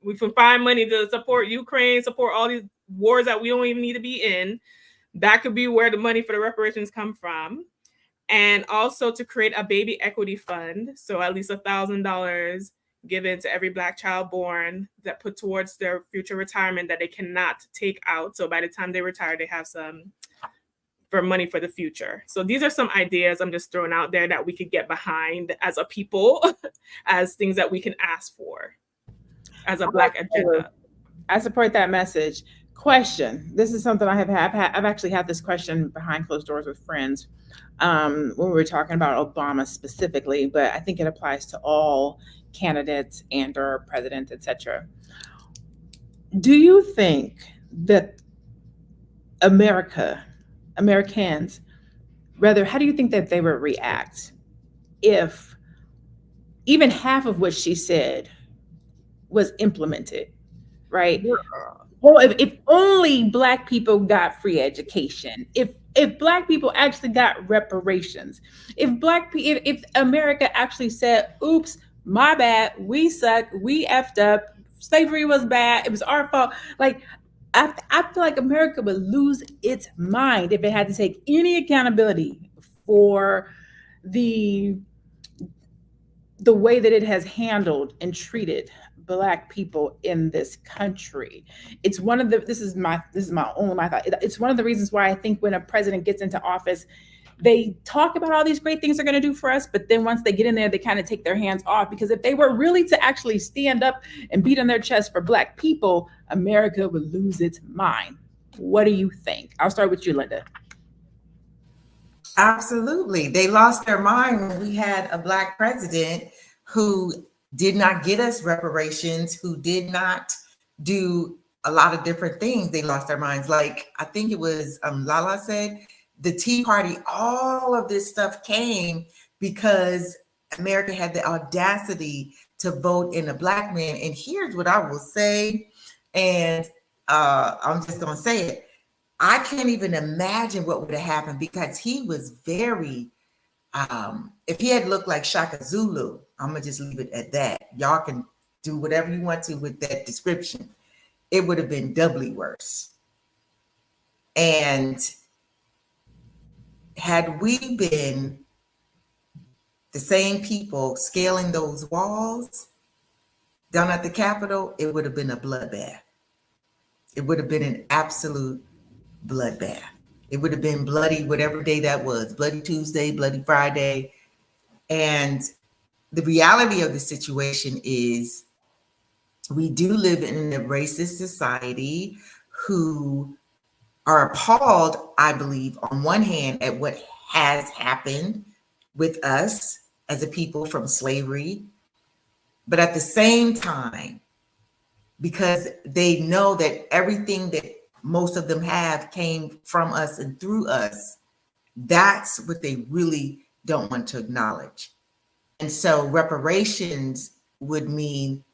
B: we can find money to support Ukraine, support all these wars that we don't even need to be in. That could be where the money for the reparations come from. And also to create a baby equity fund. So at least $1,000 given to every Black child born that put towards their future retirement that they cannot take out. So by the time they retire, they have some for money for the future. So these are some ideas I'm just throwing out there that we could get behind as a people, as things that we can ask for as a Black agenda.
A: I support that message. Question. This is something I've actually had this question behind closed doors with friends when we were talking about Obama specifically, but I think it applies to all candidates and or presidents, etc. Do you think that Americans, rather, how do you think that they would react if even half of what she said was implemented, right? Well, if only Black people got free education, if Black people actually got reparations, if America actually said, "Oops, my bad, we suck, we effed up, slavery was bad, it was our fault," like I feel like America would lose its mind if it had to take any accountability for the way that it has handled and treated Black people in this country. It's one of the this is my only my thought. It's one of the reasons why I think when a president gets into office, they talk about all these great things they're going to do for us, but then once they get in there, they kind of take their hands off, because if they were really to actually stand up and beat on their chest for Black people, America would lose its mind. What do you think? I'll start with you, Linda.
E: Absolutely. They lost their mind when we had a Black president who did not get us reparations, who did not do a lot of different things. They lost their minds. Like, I think it was Lala said, the Tea Party, all of this stuff came because America had the audacity to vote in a Black man. And here's what I will say, and I'm just going to say it. I can't even imagine what would have happened, because he was very, if he had looked like Shaka Zulu, I'm gonna just leave it at that. Y'all can do whatever you want to with that description. It would have been doubly worse. And had we been the same people scaling those walls down at the Capitol, it would have been a bloodbath. It would have been an absolute bloodbath. It would have been bloody, whatever day that was, Bloody Tuesday, Bloody Friday. And the reality of the situation is we do live in a racist society who are appalled, I believe, on one hand, at what has happened with us as a people from slavery. But at the same time, because they know that everything that most of them have came from us and through us, that's what they really don't want to acknowledge. And so reparations would mean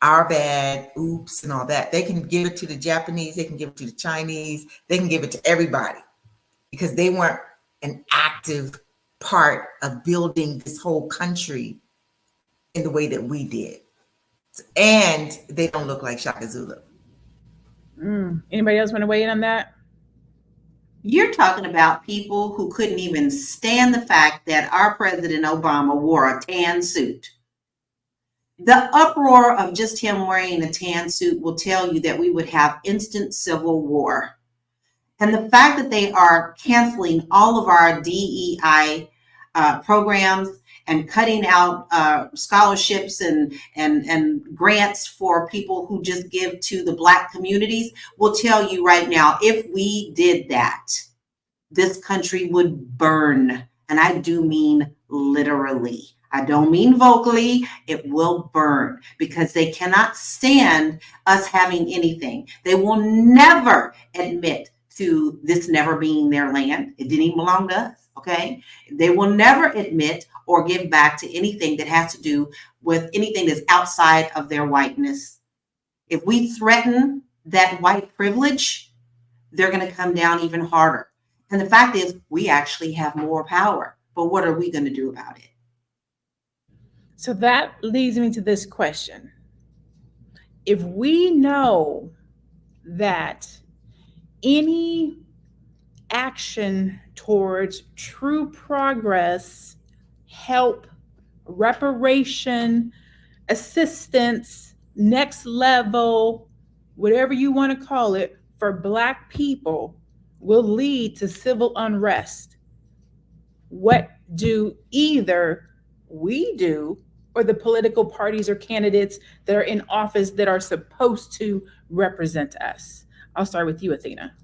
E: our bad, oops, and all that. They can give it to the Japanese, they can give it to the Chinese, they can give it to everybody, because they weren't an active part of building this whole country in the way that we did. And they don't look like Shaka Zulu.
A: Anybody else want to weigh in on that?
C: You're talking about people who couldn't even stand the fact that our President Obama wore a tan suit. The uproar of just him wearing a tan suit will tell you that we would have instant civil war. And the fact that they are canceling all of our DEI programs and cutting out scholarships and grants for people who just give to the Black communities will tell you right now, if we did that, this country would burn. And I do mean literally. I don't mean vocally. It will burn, because they cannot stand us having anything. They will never admit to this never being their land. It didn't even belong to us. Okay. They will never admit or give back to anything that has to do with anything that's outside of their whiteness. If we threaten that white privilege, they're going to come down even harder. And the fact is, we actually have more power. But what are we going to do about it?
A: So that leads me to this question. If we know that any action towards true progress, help, reparation, assistance, next level, whatever you want to call it, for Black people will lead to civil unrest, what do either we do or the political parties or candidates that are in office that are supposed to represent us? I'll start with you, Athena.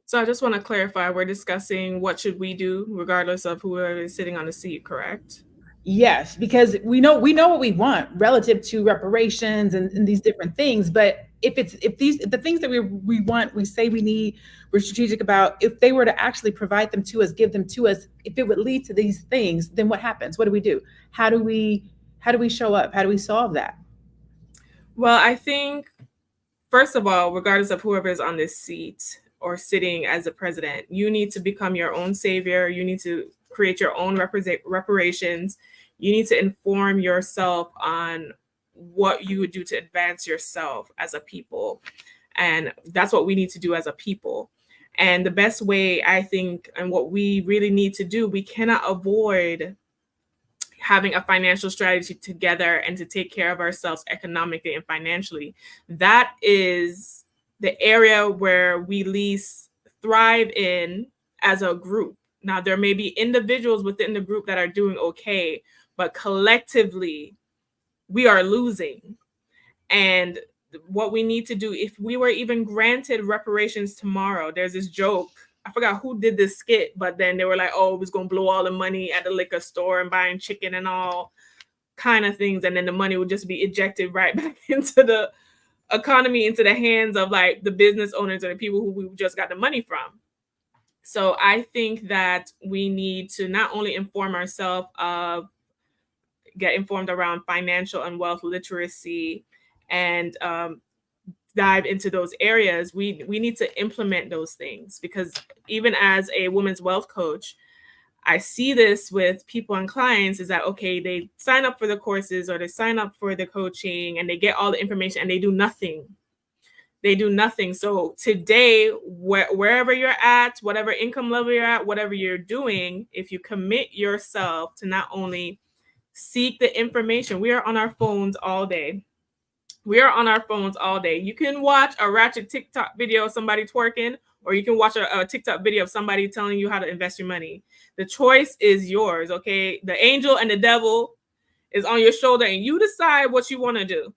B: So I just want to clarify, we're discussing what should we do regardless of whoever is sitting on the seat, correct?
A: Yes, because we know what we want relative to reparations and these different things. But if the things that we want, we say we need, we're strategic about, if they were to actually provide them to us, give them to us, if it would lead to these things, then what happens? What do we do? How do we show up? How do we solve that?
B: Well, I think, first of all, regardless of whoever is on this seat or sitting as a president, you need to become your own savior. You need to create your own reparations. You need to inform yourself on what you would do to advance yourself as a people. And that's what we need to do as a people. And the best way, I think, and what we really need to do, we cannot avoid having a financial strategy together and to take care of ourselves economically and financially. That is the area where we least thrive in as a group. Now, there may be individuals within the group that are doing okay, but collectively, we are losing. And what we need to do, if we were even granted reparations tomorrow, there's this joke, I forgot who did this skit, but then they were like, oh, it was going to blow all the money at the liquor store and buying chicken and all kind of things. And then the money would just be ejected right back into the economy, into the hands of like the business owners or the people who we just got the money from. So I think that we need to not only inform ourselves get informed around financial and wealth literacy and dive into those areas. We need to implement those things, because even as a women's wealth coach, I see this with people and clients is that, okay, they sign up for the courses or they sign up for the coaching and they get all the information and they do nothing. They do nothing. So today, wherever you're at, whatever income level you're at, whatever you're doing, if you commit yourself to not only seek the information, we are on our phones all day. We are on our phones all day. You can watch a ratchet TikTok video of somebody twerking, or you can watch a TikTok video of somebody telling you how to invest your money. The choice is yours, okay? The angel and the devil is on your shoulder, and you decide what you want to do.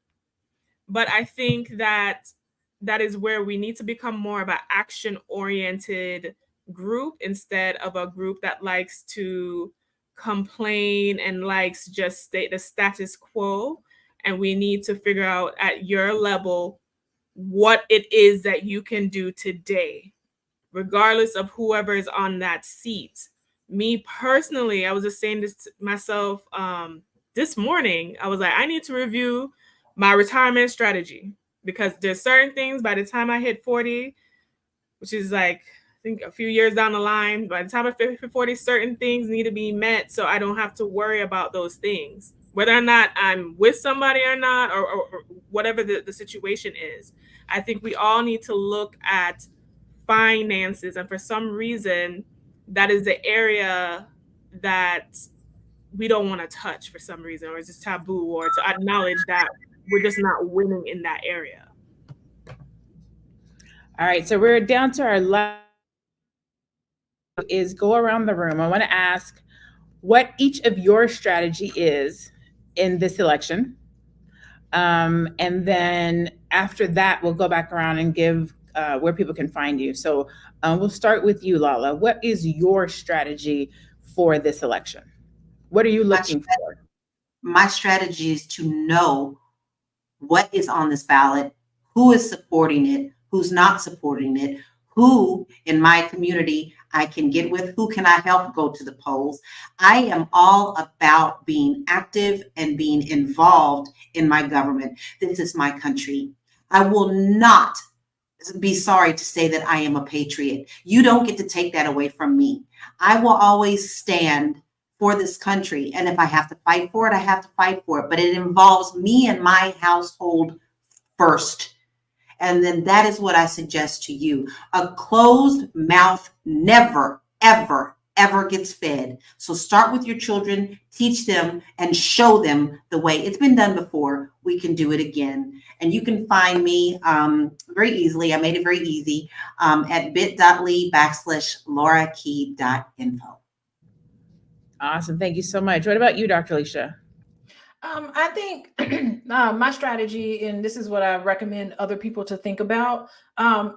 B: But I think that is where we need to become more of an action-oriented group instead of a group that likes to complain and likes just state the status quo. And we need to figure out at your level what it is that you can do today, regardless of whoever is on that seat. Me personally, I was just saying this to myself this morning. I was like, I need to review my retirement strategy, because there's certain things by the time I hit 40, which is like, I think a few years down the line, by the time I hit 40, certain things need to be met so I don't have to worry about those things, whether or not I'm with somebody or not, or whatever the situation is. I think we all need to look at finances, and for some reason, that is the area that we don't want to touch for some reason, or it's just taboo, or to acknowledge that we're just not winning in that area.
A: All right, so we're down to our last is go around the room. I want to ask what each of your strategy is in this election. And then after that, we'll go back around and give where people can find you. So we'll start with you, Lala. What is your strategy for this election? What are you looking for?
C: My strategy is to know what is on this ballot, who is supporting it, who's not supporting it, who in my community I can get with, who can I help go to the polls. I am all about being active and being involved in my government. This is my country. I will not be sorry to say that I am a patriot. You don't get to take that away from me. I will always stand for this country. And if I have to fight for it, I have to fight for it. But it involves me and my household first. And then that is what I suggest to you. A closed mouth never, ever, ever gets fed. So start with your children, teach them, and show them the way. It's been done before. We can do it again. And you can find me very easily. I made it very easy at bit.ly/laurakey.info.
A: Awesome. Thank you so much. What about you, Dr. Alicia?
D: I think my strategy, and this is what I recommend other people to think about,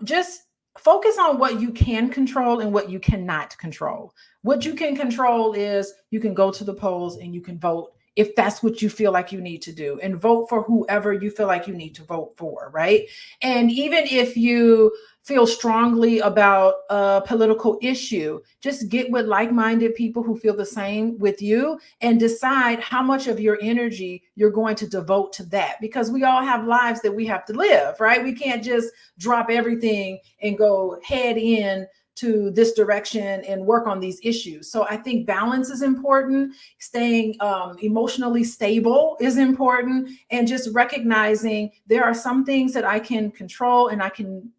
D: just focus on what you can control and what you cannot control. What you can control is you can go to the polls and you can vote if that's what you feel like you need to do, and vote for whoever you feel like you need to vote for, right? And even if you feel strongly about a political issue, just get with like-minded people who feel the same with you and decide how much of your energy you're going to devote to that, because we all have lives that we have to live, right? We can't just drop everything and go head in to this direction and work on these issues. So I think balance is important. Staying emotionally stable is important, and just recognizing there are some things that I can control and I can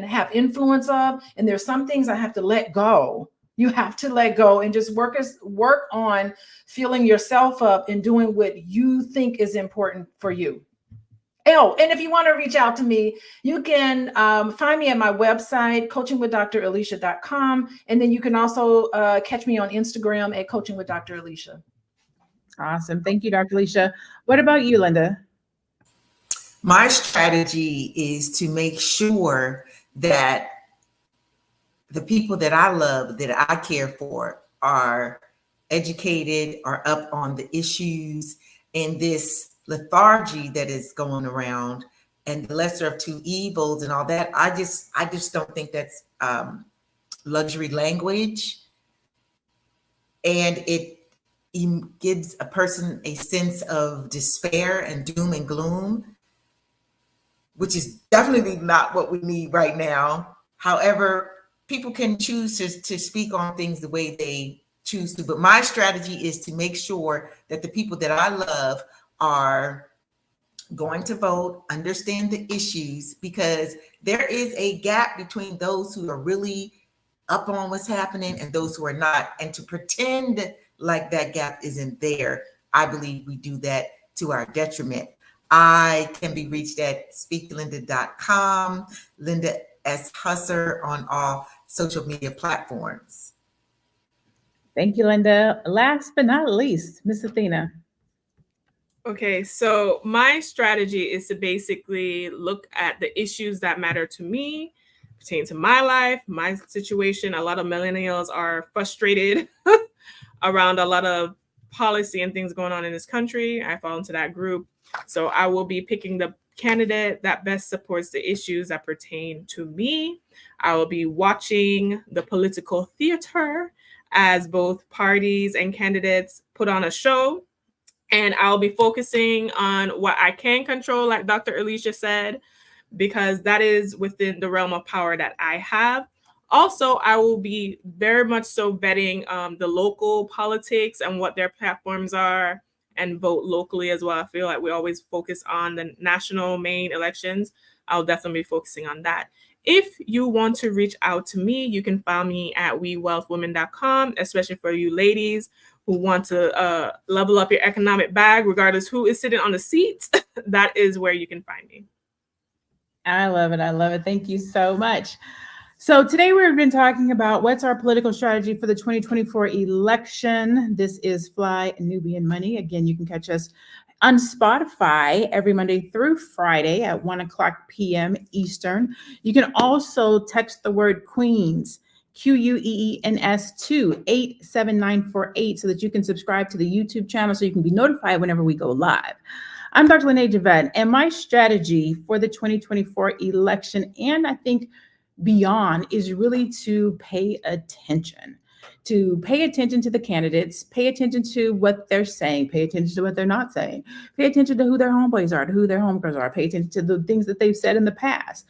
D: have influence of, and there's some things I have to let go. You have to let go and just work on filling yourself up and doing what you think is important for you. Oh, and if you want to reach out to me, you can find me at my website, coachingwithdralicia.com. And then you can also catch me on Instagram at Coaching with Dr. Alicia.
A: Awesome. Thank you, Dr. Alicia. What about you, Linda?
E: My strategy is to make sure that the people that I love, that I care for, are educated, are up on the issues, and this lethargy that is going around and the lesser of two evils and all that. I just don't think that's luxury language, and it gives a person a sense of despair and doom and gloom, which is definitely not what we need right now. However, people can choose to speak on things the way they choose to, but my strategy is to make sure that the people that I love are going to vote, understand the issues, because there is a gap between those who are really up on what's happening and those who are not. And to pretend like that gap isn't there, I believe we do that to our detriment. I can be reached at speaklinda.com, Linda S. Husser on all social media platforms.
A: Thank you, Linda. Last but not least, Miss Athena.
B: Okay, so my strategy is to basically look at the issues that matter to me, pertain to my life, my situation. A lot of millennials are frustrated around a lot of policy and things going on in this country. I fall into that group. So I will be picking the candidate that best supports the issues that pertain to me. I will be watching the political theater as both parties and candidates put on a show. And I'll be focusing on what I can control, like Dr. Alicia said, because that is within the realm of power that I have. Also, I will be very much so vetting the local politics and what their platforms are, and vote locally as well. I feel like we always focus on the national main elections. I'll definitely be focusing on that. If you want to reach out to me, you can find me at wewealthwomen.com, especially for you ladies who want to level up your economic bag, regardless who is sitting on the seat. That is where you can find me.
A: I love it. I love it. Thank you so much. So today we've been talking about what's our political strategy for the 2024 election. This is Fly Nubian Money. Again, you can catch us on Spotify every Monday through Friday at 1:00 p.m. Eastern. You can also text the word Queens, QUEENS, to 87948 so that you can subscribe to the YouTube channel so you can be notified whenever we go live. I'm Dr. Lene Javette, and my strategy for the 2024 election, and I think beyond, is really to pay attention to the candidates, pay attention to what they're saying, pay attention to what they're not saying, pay attention to who their homeboys are, to who their homegirls are, pay attention to the things that they've said in the past.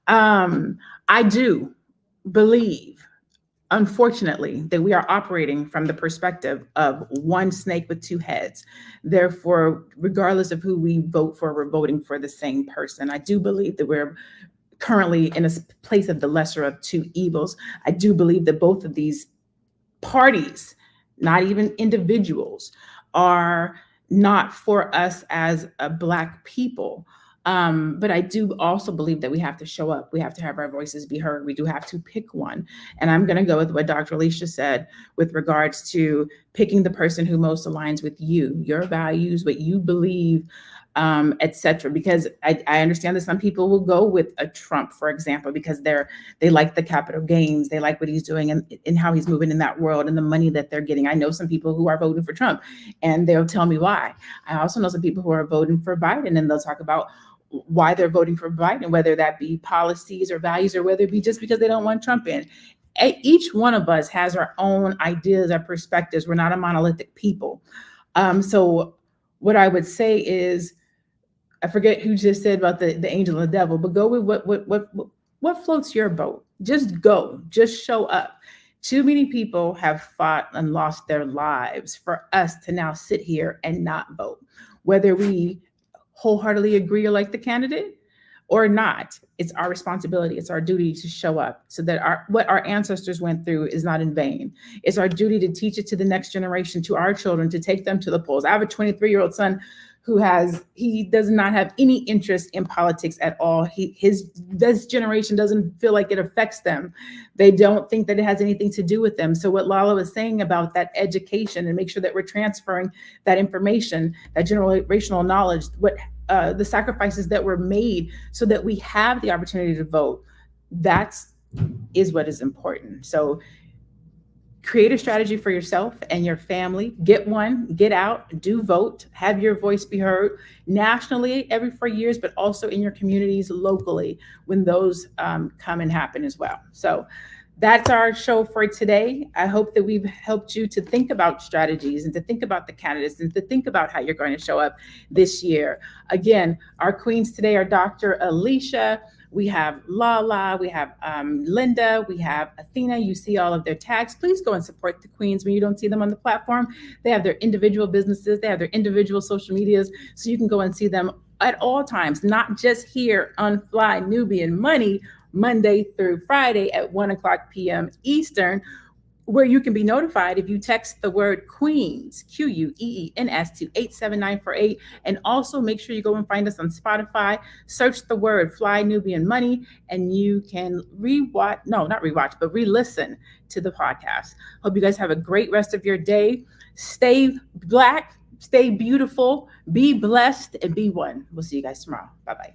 A: I do believe, unfortunately, that we are operating from the perspective of one snake with two heads. Therefore, regardless of who we vote for, we're voting for the same person. I do believe that we're currently in a place of the lesser of two evils. I do believe that both of these parties, not even individuals, are not for us as a Black people. But I do also believe that we have to show up. We have to have our voices be heard. We do have to pick one. And I'm going to go with what Dr. Alicia said with regards to picking the person who most aligns with you, your values, what you believe, etc. Because I understand that some people will go with a Trump, for example, because they like the capital gains, they like what he's doing and how he's moving in that world and the money that they're getting. I know some people who are voting for Trump, and they'll tell me why. I also know some people who are voting for Biden, and they'll talk about why they're voting for Biden, whether that be policies or values, or whether it be just because they don't want Trump in. Each one of us has our own ideas, our perspectives. We're not a monolithic people. So what I would say is, I forget who just said about the angel and the devil, but go with what floats your boat. Just go, just show up. Too many people have fought and lost their lives for us to now sit here and not vote, whether we wholeheartedly agree or like the candidate or not. It's our responsibility. It's our duty to show up so that what our ancestors went through is not in vain. It's our duty to teach it to the next generation, to our children, to take them to the polls. I have a 23-year-old son he does not have any interest in politics at all. This generation doesn't feel like it affects them. They don't think that it has anything to do with them. So what Lala was saying about that education, and make sure that we're transferring that information, that generational knowledge, the sacrifices that were made so that we have the opportunity to vote, is what is important. So create a strategy for yourself and your family. Get out, do vote, have your voice be heard nationally every 4 years, but also in your communities locally when those come and happen as well. So that's our show for today. I hope that we've helped you to think about strategies and to think about the candidates and to think about how you're going to show up this year. Again, our queens today are Dr. Alicia, we have Lala, we have Linda, we have Athena. You see all of their tags. Please go and support the queens when you don't see them on the platform. They have their individual businesses. They have their individual social medias. So you can go and see them at all times, not just here on Fly Nubian Money, Monday through Friday at 1:00 p.m. Eastern, where you can be notified if you text the word Queens, QUEENS, to 87948. And also make sure you go and find us on Spotify, search the word Fly Nubian Money, and you can re-listen to the podcast. Hope you guys have a great rest of your day. Stay Black, stay beautiful, be blessed, and be one. We'll see you guys tomorrow. Bye-bye.